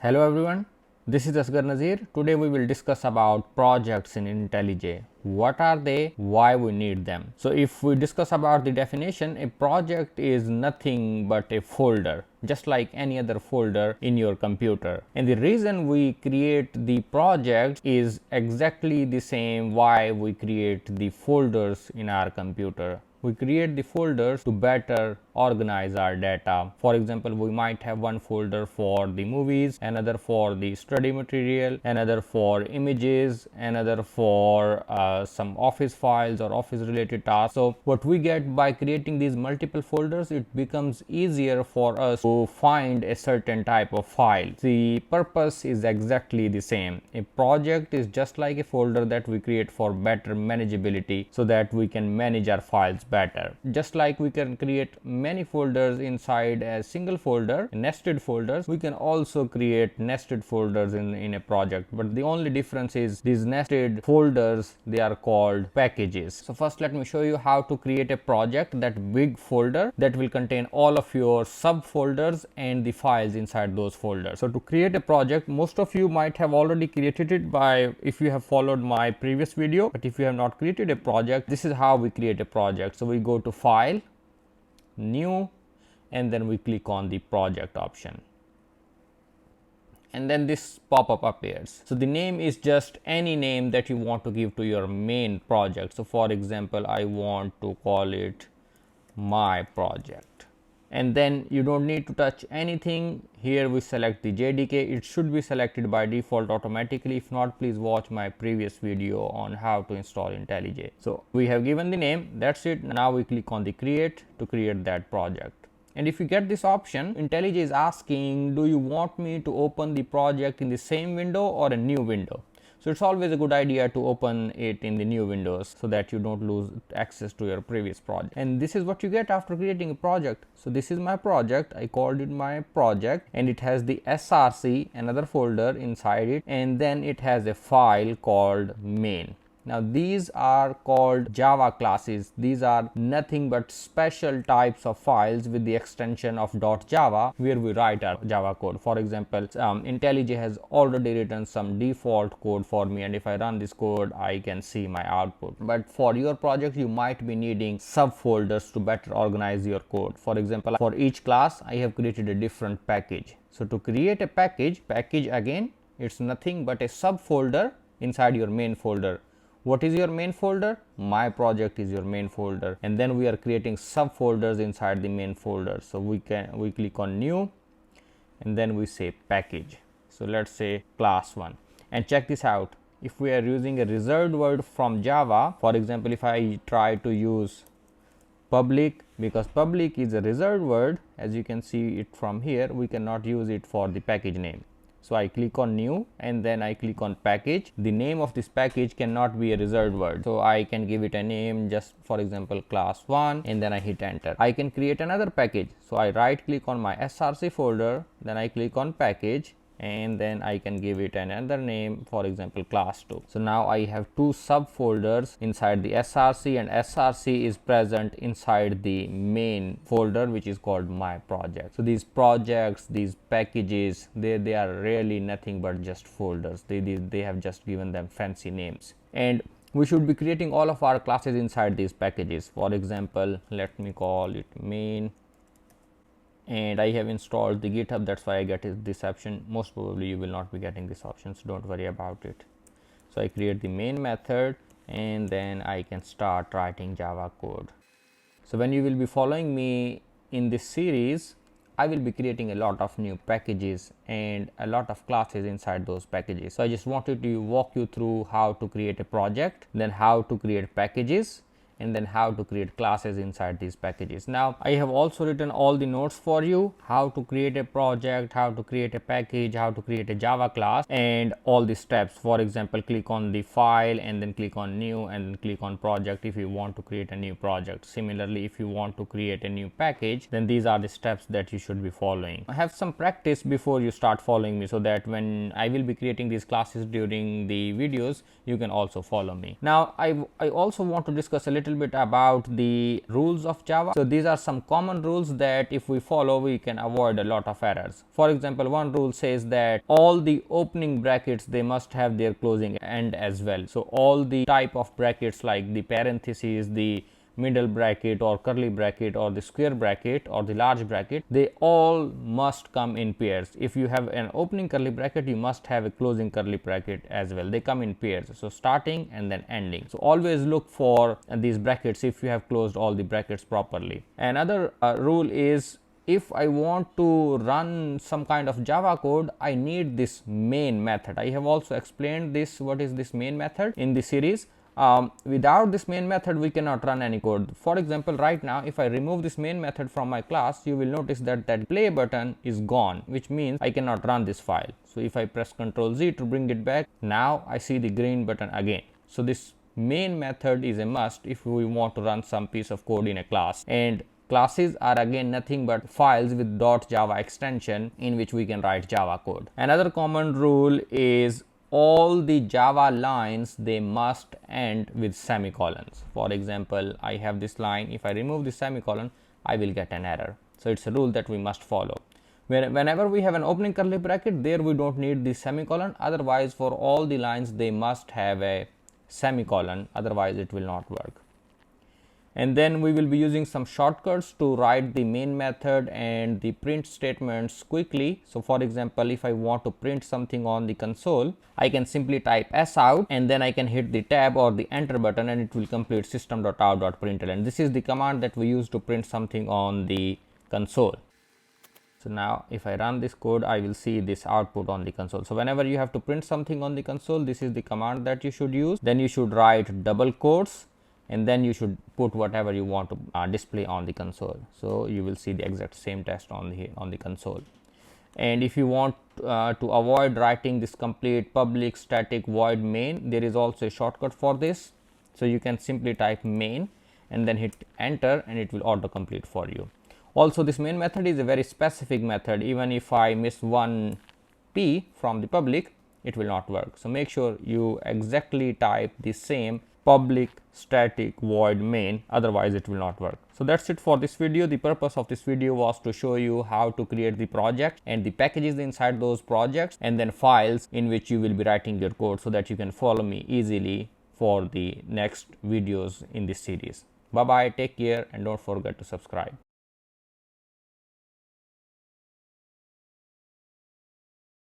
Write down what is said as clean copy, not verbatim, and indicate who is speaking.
Speaker 1: Hello everyone, this is Asghar Nazir. Today we will discuss about projects in IntelliJ. What are they? Why we need them? So if we discuss about the definition, a project is nothing but a folder, just like any other folder in your computer. And the reason we create the project is exactly the same why we create the folders in our computer. We create the folders to better organize our data. For example, we might have one folder for the movies, another for the study material, another for images, another for some office files or office related tasks. So what we get by creating these multiple folders, it becomes easier for us to find a certain type of file. The purpose is exactly the same. A project is just like a folder that we create for better manageability so that we can manage our files better. Just like we can create many folders inside a single folder, nested folders, we can also create nested folders in a project. But the only difference is these nested folders, they are called packages. So first let me show you how to create a project, that big folder that will contain all of your subfolders and the files inside those folders. So to create a project, most of you might have already created it by if you have followed my previous video, but if you have not created a project, this is how we create a project. So we go to File, New, and then we click on the project option, and then this pop-up appears. So the name is just any name that you want to give to your main project. So for example, I want to call it my project, and then you don't need to touch anything. Here we select the JDK. It should be selected by default automatically. If not, please watch my previous video on how to install IntelliJ. So we have given the name, that's it. Now we click on the create to create that project. And if you get this option, IntelliJ is asking, do you want me to open the project in the same window or a new window? So it's always a good idea to open it in the new windows so that you don't lose access to your previous project. And this is what you get after creating a project. So this is my project. I called it my project, and it has the src, another folder inside it, and then it has a file called main. Now these are called Java classes. These are nothing but special types of files with the extension of .java where we write our Java code. For example, IntelliJ has already written some default code for me, and if I run this code, I can see my output. But for your project, you might be needing subfolders to better organize your code. For example, for each class, I have created a different package. So to create a package again, it's nothing but a subfolder inside your main folder. What is your main folder? My project is your main folder, and then we are creating subfolders inside the main folder. So we click on new, and then we say package. So let's say class 1, and check this out. If we are using a reserved word from Java, for example, if I try to use public, because public is a reserved word, as you can see it from here, we cannot use it for the package name. So I click on new, and then I click on package. The name of this package cannot be a reserved word, so I can give it a name, just for example class 1, and then I hit enter. I can create another package. So I right click on my src folder, then I click on package, and then I can give it another name, for example class 2. So now I have two subfolders inside the src, and src is present inside the main folder, which is called my project. So these projects, these packages, they are really nothing but just folders. They have just given them fancy names, and we should be creating all of our classes inside these packages. For example, let me call it main, and I have installed the GitHub, that's why I get this option. Most probably you will not be getting this option, so don't worry about it. So I create the main method, and then I can start writing Java code. So when you will be following me in this series, I will be creating a lot of new packages and a lot of classes inside those packages. So I just wanted to walk you through how to create a project, then how to create packages, and then how to create classes inside these packages. Now I have also written all the notes for you, how to create a project, how to create a package, how to create a Java class, and all the steps. For example, click on the file, and then click on new, and then click on project if you want to create a new project. Similarly, if you want to create a new package, then these are the steps that you should be following. Have some practice before you start following me, so that when I will be creating these classes during the videos, you can also follow me. Now I also want to discuss a little little bit about the rules of Java. So these are some common rules that if we follow, we can avoid a lot of errors. For example, one rule says that all the opening brackets, they must have their closing end as well. So all the type of brackets like the parentheses, the middle bracket or curly bracket or the square bracket or the large bracket, they all must come in pairs. If you have an opening curly bracket, you must have a closing curly bracket as well. They come in pairs, so starting and then ending. So always look for these brackets if you have closed all the brackets properly. Another rule is, if I want to run some kind of Java code, I need this main method. I have also explained this, what is this main method, in the series. Without this main method, we cannot run any code. For example, right now, if I remove this main method from my class, you will notice that that play button is gone, which means I cannot run this file. So if I press Ctrl Z to bring it back, now I see the green button again. So this main method is a must if we want to run some piece of code in a class. And classes are again nothing but files with .java extension in which we can write Java code. Another common rule is all the Java lines, they must end with semicolons. For example, I have this line. If I remove the semicolon, I will get an error. So it's a rule that we must follow. Whenever we have an opening curly bracket, there we don't need the semicolon. Otherwise, for all the lines, they must have a semicolon. Otherwise, it will not work. And then we will be using some shortcuts to write the main method and the print statements quickly. So for example, if I want to print something on the console, I can simply type s out and then I can hit the tab or the enter button and it will complete system.out.println. This is the command that we use to print something on the console. So now if I run this code, I will see this output on the console. So whenever you have to print something on the console, this is the command that you should use. Then you should write double quotes and then you should put whatever you want to display on the console. So you will see the exact same text on the console. And if you want to avoid writing this complete public static void main, there is also a shortcut for this. So you can simply type main and then hit enter and it will autocomplete for you. Also, this main method is a very specific method. Even if I miss one p from the public, it will not work. So make sure you exactly type the same public static void main, otherwise it will not work. So that's it for this video. The purpose of this video was to show you how to create the project and the packages inside those projects and then files in which you will be writing your code so that you can follow me easily for the next videos in this series. Bye bye, take care and don't forget to subscribe.